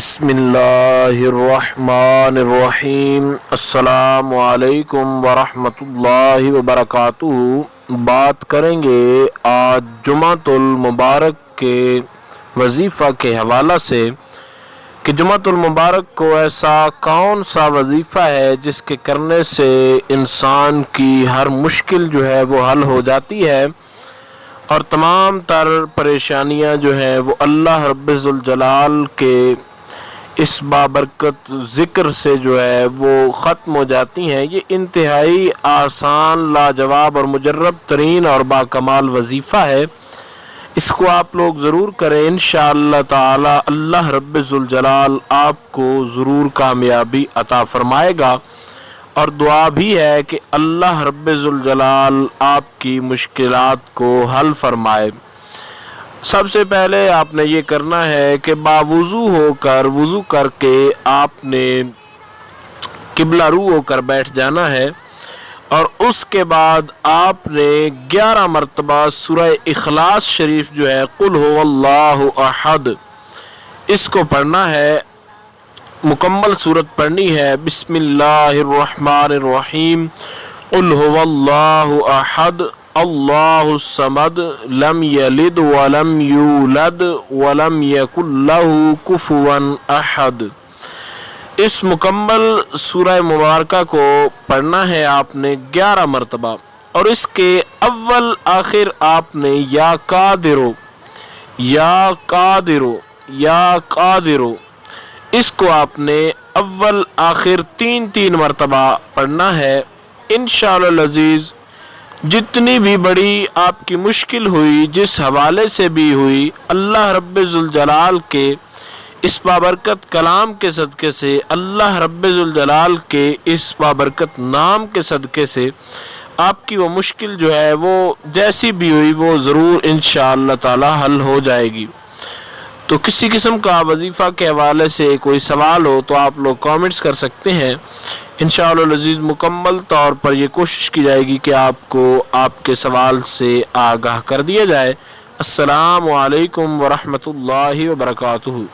बिस्मिल्लाहिर्रहमानिर्रहीम। अस्सलामु अलैकुम वरहमतुल्लाहि वबरकातुहू। बात करेंगे आज जुमातुल मुबारक के वजीफ़ा के हवाला से कि जुमातुल मुबारक को ऐसा कौन सा वजीफ़ा है जिसके करने से इंसान की हर मुश्किल जो है वो हल हो जाती है और तमाम तर परेशानियां जो हैं वो अल्लाह रब्बुल जलाल के इस बाबरकत ज़िक्र से जो है वो ख़त्म हो जाती हैं। ये इंतहाई आसान, लाजवाब और मुजर्रब तरीन और बाकमाल वजीफ़ा है। इसको आप लोग ज़रूर करें, इंशाअल्लाह ताला अल्लाह रब्बुल जलाल आपको ज़रूर कामयाबी अता फ़रमाएगा। और दुआ भी है कि अल्लाह रब्बुल जलाल आपकी मुश्किलात को हल फरमाए। सबसे पहले आपने ये करना है कि बावुज़ू होकर वज़ू करके आपने किबला रू होकर बैठ जाना है और उसके बाद आपने 11 मरतबा सूरह इखलास शरीफ जो है कुल हुवल्लाहु अहद इसको पढ़ना है। मुकम्मल सूरत पढ़नी है। बिस्मिल्लाहिर्रहमानिर्रहीम। कुल हुवल्लाहु अहद अल्लाहुस समद लम यलिद वलम यूलद वलम यकुल लहू कुफुवन अहद। इस मुकम्मल सूरह मुबारका को पढ़ना है आपने 11 मरतबा और इसके अव्वल आखिर आपने या कादिरो या कादिरो या कादिरो इसको आपने अव्वल आखिर 3 मरतबा पढ़ना है। इंशाअल्लाह अज़ीज़ जितनी भी बड़ी आपकी मुश्किल हुई, जिस हवाले से भी हुई, अल्लाह रब्बुल जलाल के इस बाबरकत कलाम के सदक़े से, अल्लाह रब्बुल जलाल के इस बाबरकत नाम के सदक़े से आपकी वो मुश्किल जो है वो जैसी भी हुई वो ज़रूर इंशाअल्लाह ताला हल हो जाएगी। तो किसी किस्म का वजीफ़ा के हवाले से कोई सवाल हो तो आप लोग कमेंट्स कर सकते हैं। इंशाअल्लाह अज़ीज़ मुकम्मल तौर पर ये कोशिश की जाएगी कि आपको आपके सवाल से आगाह कर दिया जाए। अस्सलामु अलैकुम वरहमतुल्लाहि वबरकातुहू।